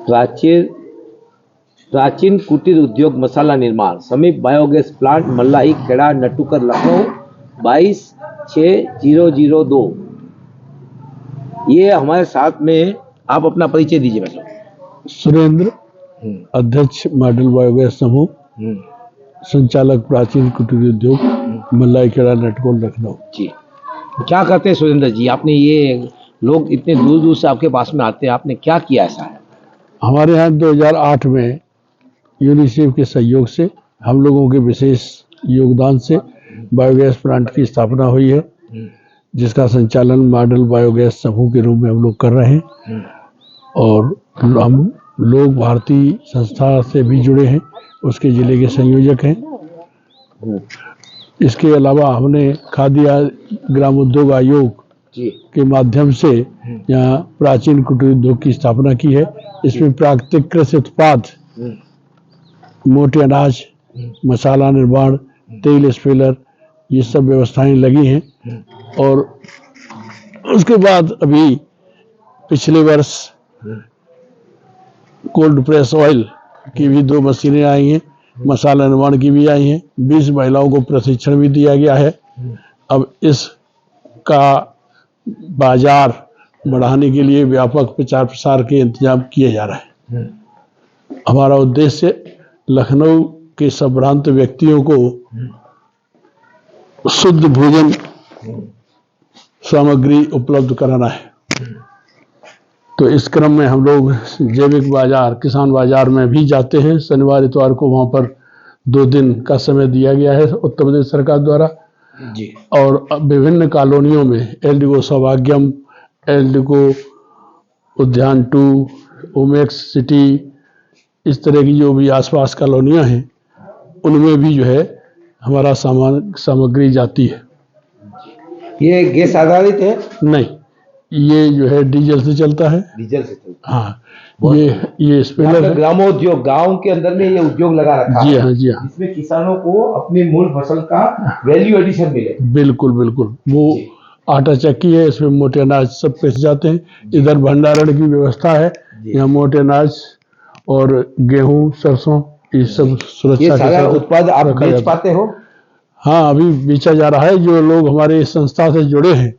प्राचीन प्राचीन कुटीर उद्योग मसाला निर्माण समीप बायोगैस प्लांट मल्लाई खेड़ा नटुकर लखनऊ 22/6/002। ये हमारे साथ में, आप अपना परिचय दीजिए मतलब। सुरेंद्र, अध्यक्ष मॉडल बायोगैस समूह, संचालक प्राचीन कुटीर उद्योग मल्लाई खेड़ा नटकोल लखनऊ। जी, क्या करते हैं सुरेंद्र जी? आपने ये लोग इतने दूर दूर से आपके पास में आते हैं, आपने क्या किया ऐसा है? हमारे यहाँ 2008 में यूनिसेफ के सहयोग से, हम लोगों के विशेष योगदान से बायोगैस प्लांट की स्थापना हुई है, जिसका संचालन मॉडल बायोगैस समूह के रूप में हम लोग कर रहे हैं। और हम लोग भारतीय संस्था से भी जुड़े हैं, उसके जिले के संयोजक हैं। इसके अलावा हमने खाद्य ग्राम उद्योग आयोग के माध्यम से यहाँ प्राचीन कुटीर उद्योग की स्थापना की है। इसमें प्राकृतिक कृषि उत्पाद, मोटे अनाज, मसाला निर्माण, तेल स्पेलर, ये सब व्यवस्थाएं लगी हैं। और उसके बाद अभी पिछले वर्ष कोल्ड प्रेस ऑयल की भी 2 मशीनें आई हैं, मसाला निर्माण की भी आई हैं। 20 महिलाओं को प्रशिक्षण भी दिया गया है। अब इसका बाजार बढ़ाने के लिए व्यापक प्रचार प्रसार के इंतजाम किए जा रहे हैं। हमारा उद्देश्य लखनऊ के संभ्रांत व्यक्तियों को शुद्ध भोजन सामग्री उपलब्ध कराना है। तो इस क्रम में हम लोग जैविक बाजार, किसान बाजार में भी जाते हैं। शनिवार इतवार को वहाँ पर 2 दिन का समय दिया गया है उत्तर प्रदेश सरकार द्वारा जी। और विभिन्न कॉलोनियों में एल्डिगो सौभाग्यम, एल्डिगो उद्यान 2, ओमेक्स सिटी, इस तरह की जो भी आसपास कॉलोनियाँ हैं, उनमें भी जो है हमारा सामग्री जाती है। ये गैस आधारित है? नहीं, ये जो है डीजल से चलता है। डीजल से चलता है। हाँ, ये स्पेलर है। ग्रामोद्योग, गांव के अंदर में ये उद्योग लगा रखा है। जी हाँ, जी हाँ। जिसमें किसानों को अपनी मूल फसल का वैल्यू एडिशन मिले। बिल्कुल बिल्कुल। वो आटा चक्की है, इसमें मोटे अनाज सब पिस जाते हैं। इधर भंडारण की व्यवस्था है, यहाँ मोटे अनाज और गेहूं, सरसों, ये सब सुरक्षा के साथ उत्पाद आप बेच पाते हो? हाँ, अभी बेचा जा रहा है। जो लोग हमारे इस संस्था से जुड़े हैं,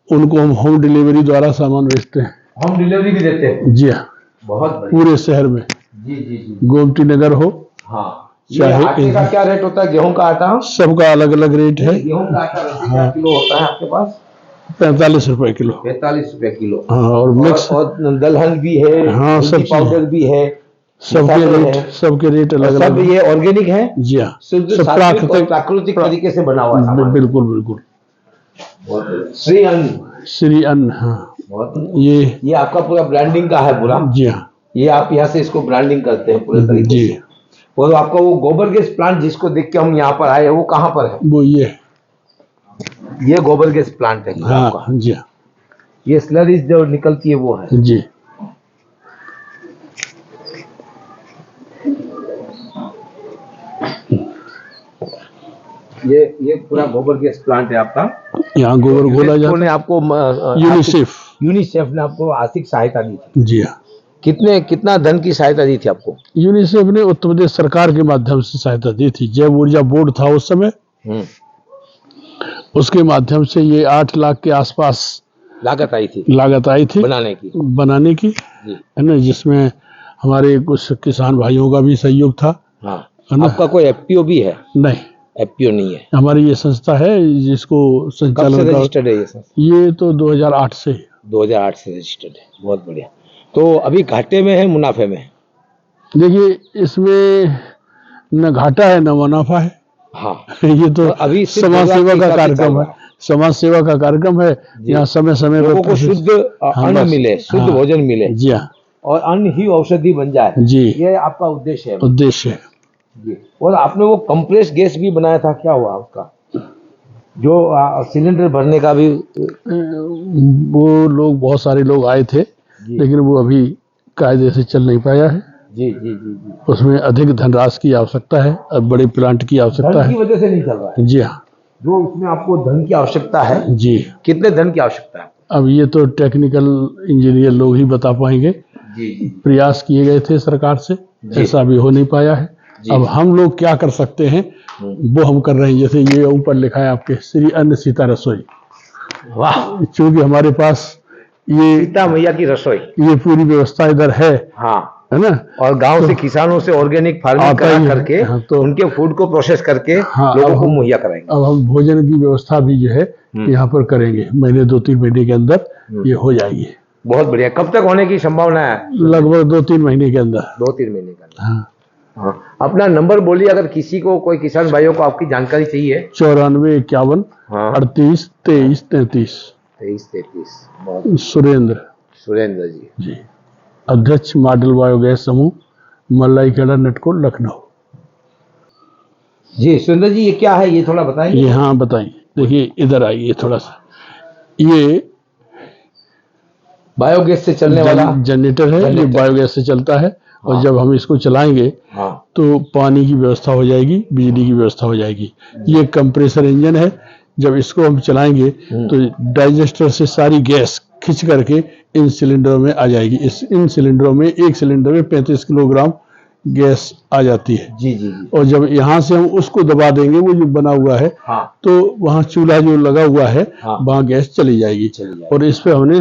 उनको हम होम डिलीवरी द्वारा सामान बेचते हैं। होम डिलीवरी भी देते हैं? जी हाँ, बहुत पूरे शहर में। जी जी जी। गोमती नगर हो, हाँ। चाहे आटे का क्या रेट होता है? गेहूं का आटा सबका अलग अलग रेट है। गेहूं का आटा क्या किलो होता है आपके पास? 45 रुपए किलो। 45 रुपए किलो। हाँ, और मिक्स और दलहन भी है, हाँ, सब पाउडर भी है, सबके रेट अलग अलग। सब ये ऑर्गेनिक है? जी हाँ, सब प्राकृतिक तरीके से बना हुआ है। बिल्कुल बिल्कुल। श्री अन्न। हाँ, ये आपका पूरा ब्रांडिंग का है पूरा? जी हाँ। ये आप यहाँ से इसको ब्रांडिंग करते हैं पूरे तरीके से? और आपका वो गोबर गैस प्लांट जिसको देख के हम यहाँ पर आए, वो कहाँ पर है? वो ये गोबर गैस प्लांट है? हाँ, जी हाँ। ये स्लरीज जो निकलती है वो है? जी। ये पूरा गोबर गैस प्लांट है आपका? यहाँ गोबर घोला जाता है। आपको यूनिसेफ ने आपको आर्थिक सहायता दी थी? जी हाँ। कितना धन की सहायता दी थी आपको? यूनिसेफ ने उत्तर प्रदेश सरकार के माध्यम से सहायता दी थी। जैव ऊर्जा बोर्ड था उस समय, उसके माध्यम से ये 8 लाख के आसपास लागत आई थी बनाने की है ना, जिसमें हमारे कुछ किसान भाइयों का भी सहयोग था। हाँ। आपका कोई एफपीओ भी है? नहीं, एफपीओ नहीं है। हमारी ये संस्था है जिसको संचालन रजिस्टर्ड है ये संस्था? ये तो 2008 से रजिस्टर्ड है। बहुत बढ़िया। तो अभी घाटे में है, मुनाफे में? देखिए, इसमें न घाटा है न मुनाफा है। हाँ। ये तो अभी समाज सेवा का कार्यक्रम है। समाज सेवा का कार्यक्रम है। यहाँ समय समय पर लोगों को शुद्ध अन्न मिले, शुद्ध भोजन मिले। जी हाँ। और अन्न ही औषधि बन जाए। जी, ये आपका उद्देश्य है? उद्देश्य है जी। और आपने वो कंप्रेस गैस भी बनाया था, क्या हुआ उसका? जो सिलेंडर भरने का भी वो लोग, बहुत सारे लोग आए थे, लेकिन वो अभी कायदे से चल नहीं पाया है। जी जी जी जी। उसमें अधिक धनराशि की आवश्यकता है और बड़े प्लांट की आवश्यकता है। धन की वजह से नहीं चल रहा है? जी हाँ। जो उसमें आपको धन की आवश्यकता है? जी। कितने धन की आवश्यकता है? अब ये तो टेक्निकल इंजीनियर लोग ही बता पाएंगे। जी प्रयास किए गए थे सरकार से, ऐसा भी हो नहीं पाया है। अब हम लोग क्या कर सकते हैं वो हम कर रहे हैं। जैसे ये ऊपर लिखा है आपके श्री अन्न सीता रसोई, वाह, क्योंकि हमारे पास ये सीता मैया की रसोई, ये पूरी व्यवस्था इधर है ना। और गांव से किसानों से ऑर्गेनिक फार्मिंग करा करके तो उनके फूड को प्रोसेस करके लोगों को मुहैया कराएंगे। अब हम भोजन की व्यवस्था भी जो है यहाँ पर करेंगे, महीने 2-3 महीने के अंदर ये हो जाएगी। बहुत बढ़िया। कब तक होने की संभावना है? लगभग 2-3 महीने के अंदर। 2-3 महीने का। हाँ। अपना नंबर बोलिए, अगर किसी को, कोई किसान भाइयों को आपकी जानकारी चाहिए। 94 51 38 23 33। 23-33। सुरेंद्र जी, अध्यक्ष मॉडल बायोगैस समूह मल्लाई खेड़ा नटकोर लखनऊ। जी सुरेंद्र जी, ये क्या है, ये थोड़ा बताएंगे? ये हाँ बताइए। देखिए इधर आइए थोड़ा सा। ये बायोगैस से चलने वाला जनरेटर है, ये बायोगैस से चलता है। और जब हम इसको चलाएंगे तो पानी की व्यवस्था हो जाएगी, बिजली की व्यवस्था हो जाएगी। ये कंप्रेसर इंजन है। जब इसको हम चलाएंगे तो डाइजेस्टर से सारी गैस खिंच करके इन सिलेंडरों में आ जाएगी। इन सिलेंडरों में, एक सिलेंडर में 35 किलोग्राम गैस आ जाती है। जी। और जब यहाँ से हम उसको दबा देंगे, वो जो बना हुआ है, तो वहाँ चूल्हा जो लगा हुआ है, वहाँ गैस चली जाएगी। और इस पे हमने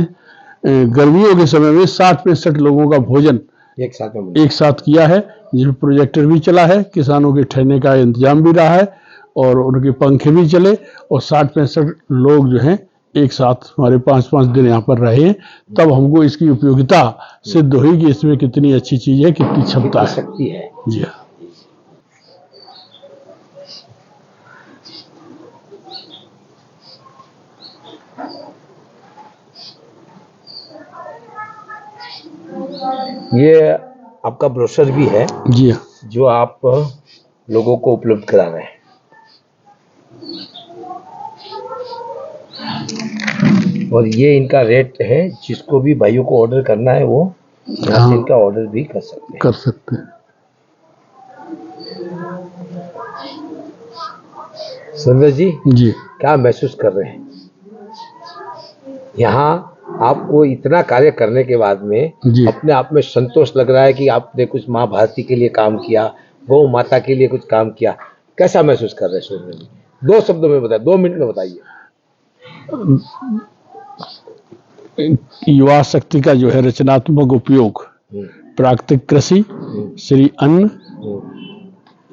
गर्मियों के समय में 60-65 लोगों का भोजन एक साथ किया है, जिसमें प्रोजेक्टर भी चला है, किसानों के ठहरने का इंतजाम भी रहा है और उनके पंखे भी चले। और 60-65 लोग जो हैं एक साथ हमारे 5-5 दिन यहाँ पर रहे हैं। तब हमको इसकी उपयोगिता सिद्ध हुई कि इसमें कितनी अच्छी चीज है, कितनी क्षमता है। जी हाँ। ये आपका ब्रोशर भी है? जी हाँ, जो आप लोगों को उपलब्ध करा रहे हैं। और ये इनका रेट है, जिसको भी भाइयों को ऑर्डर करना है वो यहाँ से इनका ऑर्डर भी कर सकते हैं। सुंदर जी, क्या महसूस कर रहे हैं यहाँ? आपको इतना कार्य करने के बाद में अपने आप में संतोष लग रहा है कि आपने कुछ माँ भारती के लिए काम किया, गौ माता के लिए कुछ काम किया। कैसा महसूस कर रहे हैं सुंदर जी? 2 शब्दों में बताइए, 2 मिनट में बताइए। युवा शक्ति का जो है रचनात्मक उपयोग प्राकृतिक कृषि, श्री अन्न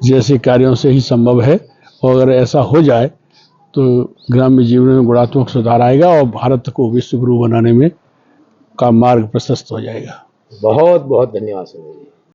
जैसे कार्यों से ही संभव है। और अगर ऐसा हो जाए तो ग्राम्य जीवन में गुणात्मक सुधार आएगा और भारत को विश्व गुरु बनाने में का मार्ग प्रशस्त हो जाएगा। बहुत बहुत धन्यवाद सुंदर जी।